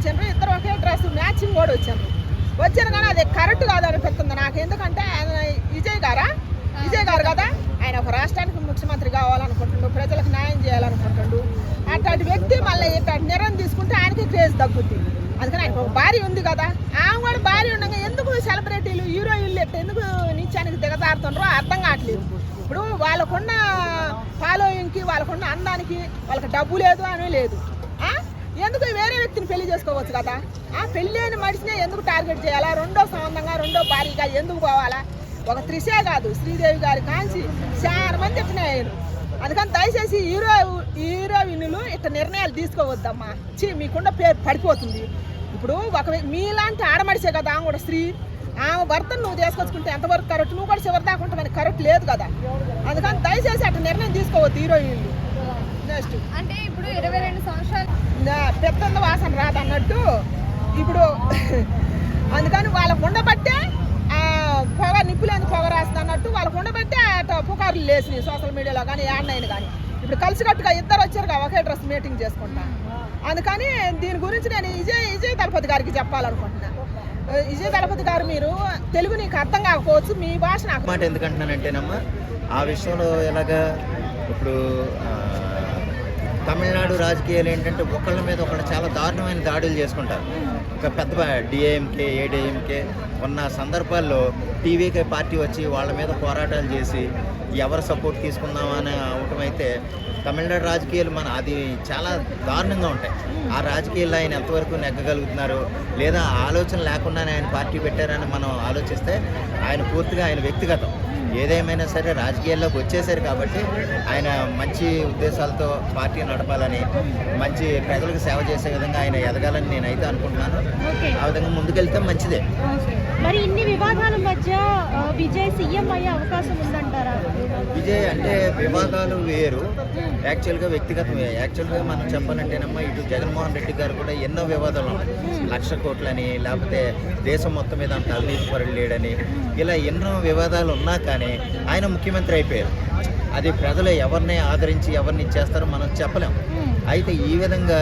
వచ్చారు, ఇద్దరు ఒకే dress matching కూడా వచ్చారు కానీ అది కరెక్ట్ కాదు అనిపిస్తుంది నాకు. ఎందుకంటే ఆయన విజయ్ గారు కదా, ఆయన ఒక రాష్ట్రానికి ముఖ్యమంత్రి కావాలనుకుంటుండు, ప్రజలకు న్యాయం చేయాలనుకుంటుండు. అట్లాంటి వ్యక్తి మళ్ళీ ఇట్లాంటి నిర్ణయం తీసుకుంటే ఆయనకి క్రేజ్ తగ్గుద్ది. అందుకని ఆయనకు ఒక భార్య ఉంది కదా, ఆమె కూడా భార్య ఉండగా ఎందుకు సెలబ్రిటీలు హీరోయిన్లు ఎందుకు నిత్యానికి దిగజారుతుండ్రో అర్థం కావట్లేదు. ఇప్పుడు వాళ్ళకున్న ఫాలోయింగ్కి, వాళ్ళకున్న అందానికి వాళ్ళకి డబ్బు లేదు అని లేదు. ఎందుకు వేరే వ్యక్తిని పెళ్లి చేసుకోవచ్చు కదా. పెళ్ళి అయిన మనిషినే ఎందుకు టార్గెట్ చేయాలా? రెండో సంబంధంగా రెండో భార్యగా ఎందుకు పోవాలా? ఒక త్రిషే కాదు, శ్రీదేవి గారి కాంచి చాలా మంది ఇట్టినాయను. అందుకని దయచేసి హీరోయిన్లు ఇట్లా నిర్ణయాలు తీసుకోవద్దమ్మా. మీకున్న పేరు పడిపోతుంది. ఇప్పుడు మీలాంటి ఆడమడిసే కదా ఆమె కూడా స్త్రీ, ఆమె భర్తను నువ్వు తీసుకొచ్చుకుంటే ఎంతవరకు కరెక్ట్? నువ్వు కూడా చివరి దాకా ఉంటే కరెక్ట్ లేదు కదా. అందుకని దయచేసి అట్లా నిర్ణయం తీసుకోవద్దు హీరోయిన్లు. నెక్స్ట్ అంటే ఇప్పుడు 22 సంవత్సరాలు పెద్ద వాసన రాదన్నట్టు ఇప్పుడు అందుకని వాళ్ళకు ఉండబట్టే పొగ నిప్పులేని పొగ రాస్తుంది అన్నట్టు వాళ్ళకు ఉండబట్టే పుకార్లు లేసినాయి సోషల్ మీడియాలో కానీ ఆన్లైన్ కానీ. ఇప్పుడు కలిసికట్టుగా ఇద్దరు వచ్చారు ఒకే డ్రెస్ మీటింగ్ చేసుకుంటా. అందుకని దీని గురించి నేను విజయ్ దళపతి గారికి చెప్పాలనుకుంటున్నా. విజయ్ దళపతి గారు, మీరు తెలుగు నీకు అర్థం కాకపోవచ్చు, మీ భాష నాకు మాట ఎందుకంటున్నానంటేనమ్మా, ఆ విషయంలో ఎలాగా ఇప్పుడు తమిళనాడు రాజకీయాలు ఏంటంటే ఒకళ్ళ మీద ఒకళ్ళు చాలా దారుణమైన దాడులు చేసుకుంటారు. ఒక పెద్ద డిఏఎంకే ఏడీఎంకే ఉన్న సందర్భాల్లో టీవీకే పార్టీ వచ్చి వాళ్ళ మీద పోరాటాలు చేసి ఎవరు సపోర్ట్ తీసుకుందామా అని అవటమైతే తమిళనాడు రాజకీయాలు అది చాలా దారుణంగా ఉంటాయి. ఆ రాజకీయాల్లో ఆయన ఎంతవరకు నెగ్గగలుగుతున్నారు, లేదా ఆలోచన లేకుండానే ఆయన పార్టీ పెట్టారని మనం ఆలోచిస్తే ఆయన పూర్తిగా ఆయన వ్యక్తిగతం. ఏదేమైనా సరే రాజకీయాల్లోకి వచ్చేసారు కాబట్టి ఆయన మంచి ఉద్దేశాలతో పార్టీ నడపాలని, మంచి ప్రజలకు సేవ చేసే విధంగా ఆయన ఎదగాలని నేనైతే అనుకుంటున్నాను. ఆ విధంగా ముందుకెళ్తే మంచిదే. మరి ఇన్ని వివాదాల మధ్య విజయ్ సీఎం అయ్యే అవకాశం ఉందంటారా? విజయ్ అంటే వివాదాలు వేరు, యాక్చువల్గా వ్యక్తిగతమే. యాక్చువల్గా మనం చెప్పాలంటేనమ్మా, ఇటు జగన్మోహన్ రెడ్డి గారు కూడా ఎన్నో వివాదాలు ఉన్నాయి. 1,00,000 కోట్లని, లేకపోతే దేశం మొత్తం మీద అంత అవినీతి పరుడు లేడని, ఇలా ఎన్నో వివాదాలు ఉన్నా కానీ ఆయన ముఖ్యమంత్రి అయిపోయారు. అది ప్రజలు ఎవరిని ఆదరించి ఎవరిని ఇచ్చేస్తారో మనం చెప్పలేం. అయితే ఈ విధంగా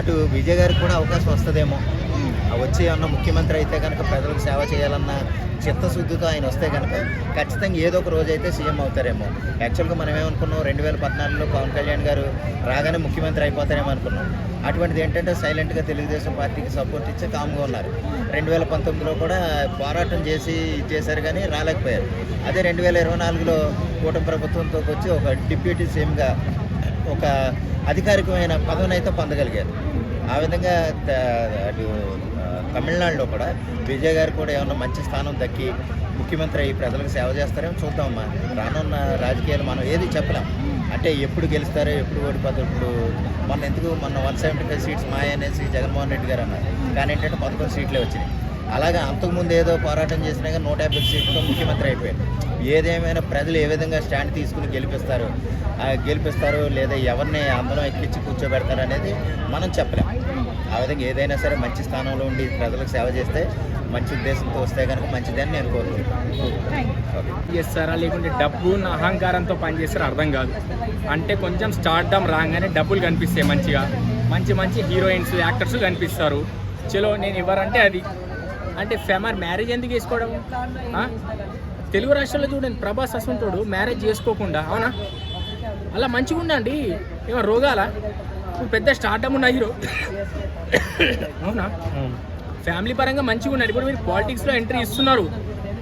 అటు విజయ్ గారికి కూడా అవకాశం వస్తుందేమో. వచ్చి ఏమన్నా ముఖ్యమంత్రి అయితే కనుక ప్రజలకు సేవ చేయాలన్న చిత్తశుద్ధితో ఆయన వస్తే కనుక ఖచ్చితంగా ఏదో ఒక రోజు అయితే సీఎం అవుతారేమో. యాక్చువల్గా మనం ఏమనుకున్నాం, 2014లో పవన్ కళ్యాణ్ గారు రాగానే ముఖ్యమంత్రి అయిపోతారేమో అనుకున్నాం. అటువంటిది ఏంటంటే సైలెంట్గా తెలుగుదేశం పార్టీకి సపోర్ట్ ఇచ్చి కామ్గా ఉన్నారు. 2019లో కూడా పోరాటం చేసి చేశారు కానీ రాలేకపోయారు. అదే 2024లో కూటమి ప్రభుత్వంతో వచ్చి ఒక డిప్యూటీ సీఎంగా ఒక అధికారికమైన పదవిని అయితే పొందగలిగారు. ఆ విధంగా అటు తమిళనాడులో కూడా విజయ్ గారు కూడా ఏమన్నా మంచి స్థానం దక్కి ముఖ్యమంత్రి అయ్యి ప్రజలకు సేవ చేస్తారేమో చూద్దామమ్మా. రానున్న రాజకీయాలు మనం ఏది చెప్పలేం. అంటే ఎప్పుడు గెలుస్తారో ఎప్పుడు ఓడిపోతారో. ఇప్పుడు మొన్న 175 సీట్స్ మాయ అనేసి జగన్మోహన్ రెడ్డి గారు అన్నారు, కానీ ఏంటంటే 11 సీట్లే వచ్చినాయి. అలాగే అంతకుముందు ఏదో పోరాటం చేసినా కానీ 150 సీట్లతో ముఖ్యమంత్రి అయిపోయారు. ఏదేమైనా ప్రజలు ఏ విధంగా స్టాండ్ తీసుకుని గెలిపిస్తారు లేదా ఎవరిని అందరం ఎక్కించి కూర్చోబెడతారు అనేది మనం చెప్పలేం. ఆ విధంగా ఏదైనా సరే మంచి స్థానంలో ఉండి ప్రజలకు సేవ చేస్తే, మంచి ఉద్దేశంతో వస్తే కనుక మంచిదని నేను కోరుకుంటున్నాను. చేస్తారా లేకుంటే డబ్బు అహంకారంతో పనిచేస్తారో అర్థం కాదు. అంటే కొంచెం స్టార్డమ్ రాగానే డబ్బులు కనిపిస్తాయి, మంచిగా మంచి హీరోయిన్స్ యాక్టర్స్ కనిపిస్తారు. చలో నేను ఎవరంటే అది అంటే మ్యారేజ్ ఎందుకు చేసుకోవడం? తెలుగు రాష్ట్రాల్లో చూడండి, ప్రభాస్ అసంటోడు మ్యారేజ్ చేసుకోకుండా, అవునా? అలా మంచిగా ఉండండి. ఏమో రోగాల పెద్ద స్టార్డమ్ ఉన్న హీరో, అవునా? ఫ్యామిలీ పరంగా మంచిగా ఉన్నాడు. ఇప్పుడు మీరు పాలిటిక్స్లో ఎంట్రీ ఇస్తున్నారు.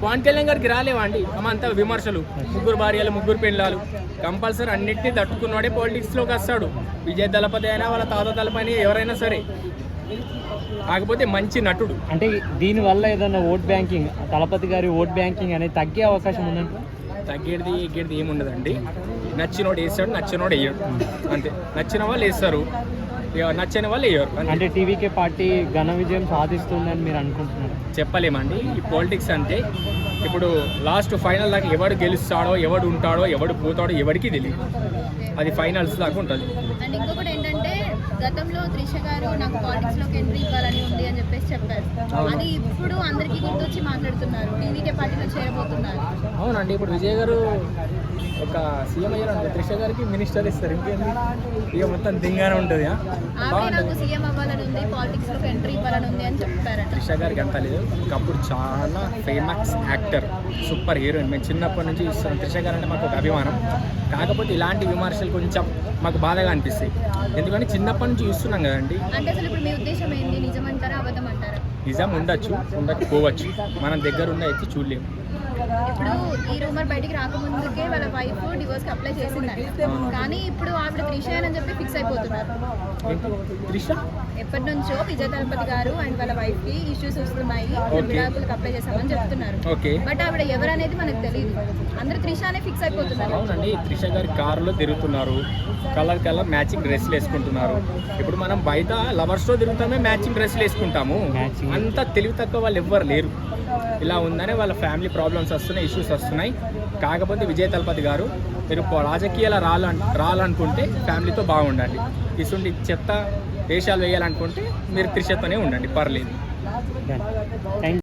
పవన్ కళ్యాణ్ గారికి రాలేవా అండి అంతా విమర్శలు? 3 భార్యలు 3 పెళ్ళాలు, కంపల్సరీ అన్నింటినీ తట్టుకున్నాడే పాలిటిక్స్లోకి వస్తాడు. విజయ్ దళపతి అయినా వాళ్ళ తాత దళపతి ఎవరైనా సరే, కాకపోతే మంచి నటుడు. అంటే దీనివల్ల ఏదైనా ఓట్ బ్యాంకింగ్, దళపతి గారి ఓట్ బ్యాంకింగ్ అనేది తగ్గే అవకాశం ఉందంటే? ఎగ్గేది ఏముండదండి. నచ్చినోడు వేస్తాడు, నచ్చినోడు వేయడు, అంతే. నచ్చిన వాళ్ళు వేస్తారు, నచ్చని వాళ్ళు వేయరు. అంటే టీవీకే పార్టీ ఘన విజయం సాధిస్తుందని మీరు అనుకుంటున్నారు? చెప్పలేమండి. ఈ పాలిటిక్స్ అంటే ఇప్పుడు లాస్ట్ ఫైనల్ దాకా ఎవడు గెలుస్తాడో, ఎవడు ఉంటాడో, ఎవడు పోతాడో ఎవరికి తెలియదు. అది ఫైనల్స్ దాకా ఉంటుంది. అండ్ ఇంకొకటి ఏంటంటే గతంలో త్రిష గారు నాకు పాలిటిక్స్ లోకి ఎంట్రీ ఇవ్వాలని ఉంది అని చెప్పేసి చెప్పారు. అది ఇప్పుడు అందరికీ గుర్తొచ్చి మాట్లాడుతున్నారు. టీవీకే పార్టీలో చేరబోతున్నారు. అవునండి, ఇప్పుడు విజయ్ గారు ఒక సీఎం అయ్యారు అనుకో, త్రిష గారికి మినిస్టర్ ఇస్తారు, ఇంకేంది ఇక మొత్తం దింగానే ఉంటుంది. ఆమె నాకు సీఎం అవ్వాలని ఉంది, పాలిటిక్స్ లోకి ఎంట్రీ ఇవ్వాలని ఉంది అని చెప్పారట. త్రిష గారికి అంత లేదు, ఒకప్పుడు చాలా ఫేమస్ యాక్టర్, సూపర్ హీరోయిన్. మేము చిన్నప్పటి నుంచి చూస్తాం త్రిష గారు అంటే మాకు ఒక అభిమానం. కాకపోతే ఇలాంటి విమర్శలు కొంచెం మాకు బాధగా అనిపిస్తాయి, ఎందుకంటే చిన్నప్పటి నుంచి చూస్తున్నాం కదండి. అంటే అసలు ఇప్పుడు మీ ఉద్దేశం ఏంటి? నిజమంటారా అబద్ధం అంటారా? నిజం ఉండొచ్చు, ఉండకపోవచ్చు, మనం దగ్గర ఉన్న ఎత్తి చూడలేము. ఇప్పుడు ఈ రూమర్ బయటికి రాకముందుకే వాళ్ళ వైఫ్ డివోర్స్కి అప్లై చేసిందని, కానీ ఇప్పుడు ఆవిడ త్రిష అని చెప్పి ఫిక్స్ అయిపోతున్నారు. ఏంటి త్రిష? ఎప్పటి నుంచో విజయ తలపతి గారు అండ్ వాళ్ళ వైఫ్ కి ఇష్యూస్ వస్తున్నాయి, విడాకులకు అప్లై చేసామని చెప్తున్నారు. ఓకే, బట్ ఆవిడ ఎవరనేది మనకు తెలియదు. అందరూ త్రిష అనే ఫిక్స్ అయిపోతున్నారు. అవునండి, త్రిష గారి కారులో తిరుగుతున్నారు, కలర్ కలర్ మ్యాచింగ్ డ్రెస్లు వేసుకుంటున్నారు. ఇప్పుడు మనం బయట లవర్స్తో తిరుగుతామే మ్యాచింగ్ డ్రెస్లు వేసుకుంటాము. అంత తెలివి తక్కువ వాళ్ళు ఎవ్వరు లేరు. ఇలా ఉందనే వాళ్ళ ఫ్యామిలీ ప్రాబ్లమ్స్ వస్తున్నాయి, ఇష్యూస్ వస్తున్నాయి. కాకపోతే విజయ్ తలపతి గారు, మీరు రాజకీయాల రావాలనుకుంటే ఫ్యామిలీతో బాగుండండి. ఇటువంటి చెత్త వేషాలు వేయాలనుకుంటే మీరు త్రిషతోనే ఉండండి, పర్లేదు. థ్యాంక్